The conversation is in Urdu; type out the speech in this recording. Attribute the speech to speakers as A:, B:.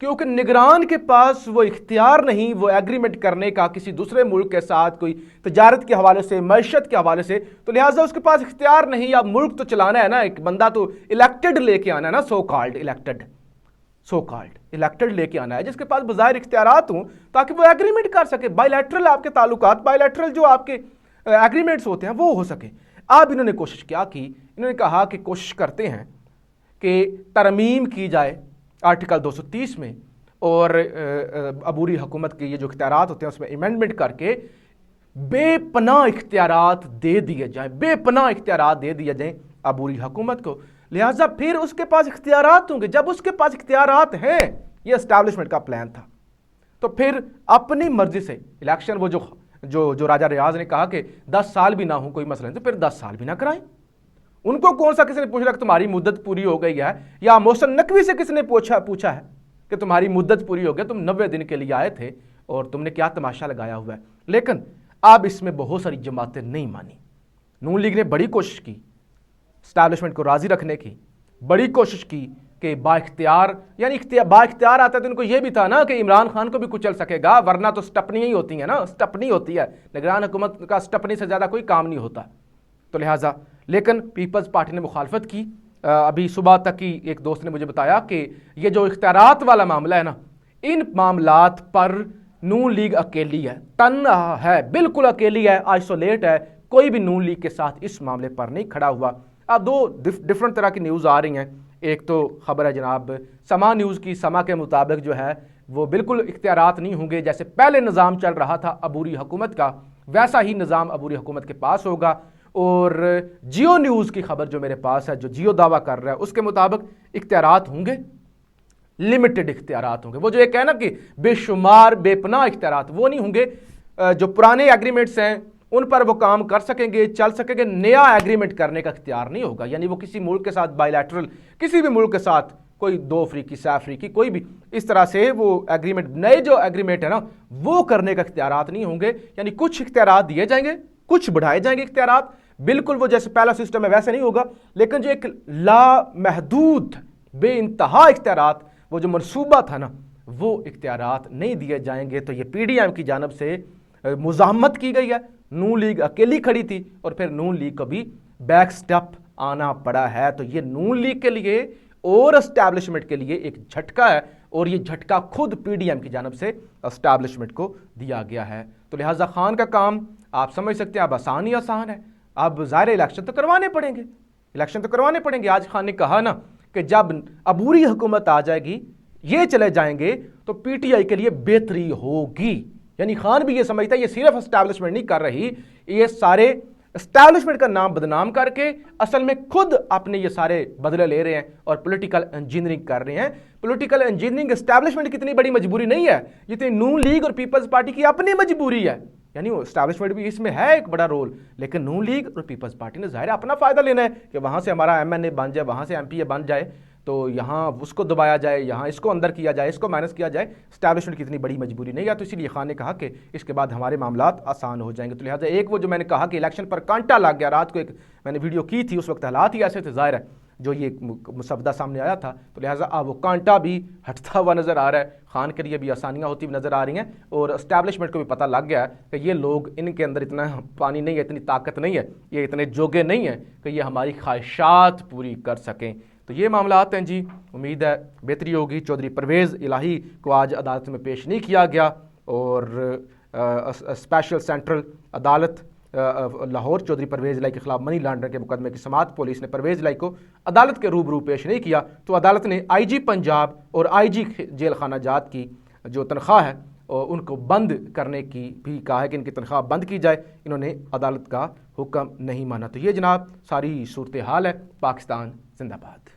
A: کیونکہ نگران کے پاس وہ اختیار نہیں وہ ایگریمنٹ کرنے کا کسی دوسرے ملک کے ساتھ کوئی تجارت کے حوالے سے، معیشت کے حوالے سے، تو لہٰذا اس کے پاس اختیار نہیں. اب ملک تو چلانا ہے نا، ایک بندہ تو الیکٹڈ لے کے آنا ہے نا، سو کالڈ الیکٹڈ لے کے آنا ہے جس کے پاس بظاہر اختیارات ہوں تاکہ وہ ایگریمنٹ کر سکے. بائی لیٹرل آپ کے تعلقات، بائی لیٹرل جو آپ کے ایگریمنٹس ہوتے ہیں وہ ہو سکے. اب انہوں نے کوشش کیا کی، انہوں نے کہا کہ کوشش کرتے ہیں کہ ترمیم کی جائے آرٹیکل 230 میں، اور عبوری حکومت کے یہ جو اختیارات ہوتے ہیں اس میں امینڈمنٹ کر کے بے پناہ اختیارات دے دیے جائیں عبوری حکومت کو. لہٰذا پھر اس کے پاس اختیارات ہوں گے. جب اس کے پاس اختیارات ہیں، یہ اسٹیبلشمنٹ کا پلان تھا، تو پھر اپنی مرضی سے الیکشن، وہ جو راجہ ریاض نے کہا کہ 10 سال بھی نہ ہوں کوئی مسئلہ نہیں، تو پھر 10 سال بھی نہ کرائیں. ان کو کون سا کسی نے پوچھا کہ تمہاری مدت پوری ہو گئی ہے، یا محسن نقوی سے کس نے پوچھا ہے کہ تمہاری مدت پوری ہو گئی، تم 90 دن کے لیے آئے تھے اور تم نے کیا تماشا لگایا ہوا ہے. لیکن اب اس میں بہت ساری جماعتیں نہیں مانی. نون لیگ نے بڑی کوشش کی اسٹیبلشمنٹ کو راضی رکھنے کی، بڑی کوشش کی کہ با اختیار آتا ہے تو ان کو یہ بھی تھا نا کہ عمران خان کو بھی کچل سکے گا، ورنہ تو سٹپنی ہی ہوتی ہیں نا، سٹپنی ہوتی ہے نگران حکومت کا، سٹپنی سے زیادہ کوئی کام نہیں ہوتا. تو لہٰذا لیکن پیپلز پارٹی نے مخالفت کی. ابھی صبح تک ہی ایک دوست نے مجھے بتایا کہ یہ جو اختیارات والا معاملہ ہے نا، ان معاملات پر نون لیگ اکیلی ہے، تنہا ہے، بالکل اکیلی ہے، آئسولیٹ ہے. کوئی بھی نون لیگ کے ساتھ اس معاملے پر نہیں کھڑا ہوا. اب 2 ڈفرنٹ طرح کی نیوز آ رہی ہیں. ایک تو خبر ہے جناب سما نیوز کی، سما کے مطابق جو ہے وہ بالکل اختیارات نہیں ہوں گے، جیسے پہلے نظام چل رہا تھا عبوری حکومت کا ویسا ہی نظام عبوری حکومت کے پاس ہوگا. اور جیو نیوز کی خبر جو میرے پاس ہے، جو جیو دعویٰ کر رہا ہے، اس کے مطابق اختیارات ہوں گے، لمیٹڈ اختیارات ہوں گے. وہ جو ایک ہے نا کہ بے شمار بے پناہ اختیارات، وہ نہیں ہوں گے. جو پرانے ایگریمنٹس ہیں ان پر وہ کام کر سکیں گے، چل سکیں گے. نیا ایگریمنٹ کرنے کا اختیار نہیں ہوگا. یعنی وہ کسی ملک کے ساتھ بائی لیٹرل، کسی بھی ملک کے ساتھ، کوئی 2 افریقی، 7 افریقی، کوئی بھی اس طرح سے وہ ایگریمنٹ، نئے جو ایگریمنٹ ہے نا وہ کرنے کا اختیارات نہیں ہوں گے. یعنی کچھ اختیارات دیے جائیں گے، کچھ بڑھائے جائیں گے اختیارات. بالکل وہ جیسے پہلا سسٹم ہے ویسے نہیں ہوگا، لیکن جو ایک لامحدود بے انتہا اختیارات، وہ جو منصوبہ تھا نا، وہ اختیارات نہیں دیے جائیں گے. تو یہ پی ڈی ایم کی جانب سے مزاحمت کی گئی ہے. نون لیگ اکیلی کھڑی تھی اور پھر نون لیگ کو بھی بیک سٹیپ آنا پڑا ہے. تو یہ نون لیگ کے لیے اور اسٹیبلشمنٹ کے لیے ایک جھٹکا ہے، اور یہ جھٹکا خود پی ڈی ایم کی جانب سے اسٹیبلشمنٹ کو دیا گیا ہے. تو لہٰذا خان کا کام آپ سمجھ سکتے ہیں اب آسان ہی آسان ہے. اب ظاہر الیکشن تو کروانے پڑیں گے. آج خان نے کہا نا کہ جب عبوری حکومت آ جائے گی، یہ چلے جائیں گے تو پی ٹی آئی کے لیے بہتری ہوگی. یعنی خان بھی یہ سمجھتا ہے یہ صرف اسٹیبلشمنٹ نہیں کر رہی، یہ سارے اسٹیبلشمنٹ کا نام بدنام کر کے اصل میں خود اپنے یہ سارے بدلے لے رہے ہیں اور پولیٹیکل انجینئرنگ کر رہے ہیں. پولیٹیکل انجینئرنگ اسٹیبلشمنٹ کی اتنی بڑی مجبوری نہیں ہے جتنی نون لیگ اور پیپلز پارٹی کی اپنی مجبوری ہے. یعنی وہ اسٹیبلشمنٹ بھی اس میں ہے ایک بڑا رول، لیکن نون لیگ اور پیپلز پارٹی نے ظاہر اپنا فائدہ لینا ہے کہ وہاں سے ہمارا ایم این اے بن جائے، وہاں سے ایم پی اے بن جائے، تو یہاں اس کو دبایا جائے، یہاں اس کو اندر کیا جائے، اس کو مائنس کیا جائے. اسٹیبلشمنٹ کی اتنی بڑی مجبوری نہیں ہے. تو اسی لیے خان نے کہا کہ اس کے بعد ہمارے معاملات آسان ہو جائیں گے. تو لہٰذا ایک وہ جو میں نے کہا کہ الیکشن پر کانٹا لگ گیا، رات کو ایک میں نے ویڈیو کی تھی، اس وقت حالات ہی ایسے تھے ظاہر ہے جو یہ مسودہ سامنے آیا تھا. تو لہٰذا اب وہ کانٹا بھی ہٹتا ہوا نظر آ رہا ہے، خان کے لیے بھی آسانیاں ہوتی ہوئی نظر آ رہی ہیں، اور اسٹیبلشمنٹ کو بھی پتہ لگ گیا ہے کہ یہ لوگ، ان کے اندر اتنا پانی نہیں ہے، اتنی طاقت نہیں ہے، یہ اتنے جوگے نہیں ہیں کہ یہ ہماری خواہشات پوری کر سکیں. تو یہ معاملات ہیں جی. امید ہے بہتری ہوگی. چودھری پرویز الہی کو آج عدالت میں پیش نہیں کیا گیا، اور اسپیشل سینٹرل عدالت لاہور چودھری پرویز الہی کے خلاف منی لانڈرنگ کے مقدمے کی سماعت پولیس نے پرویز الہی کو عدالت کے روبرو پیش نہیں کیا. تو عدالت نے آئی جی پنجاب اور آئی جی جیل خانہ جات کی جو تنخواہ ہے ان کو بند کرنے کی بھی کہا ہے کہ ان کی تنخواہ بند کی جائے. انہوں نے عدالت کا حکم نہیں مانا. تو یہ جناب ساری صورتحال ہے. پاکستان زندہ باد.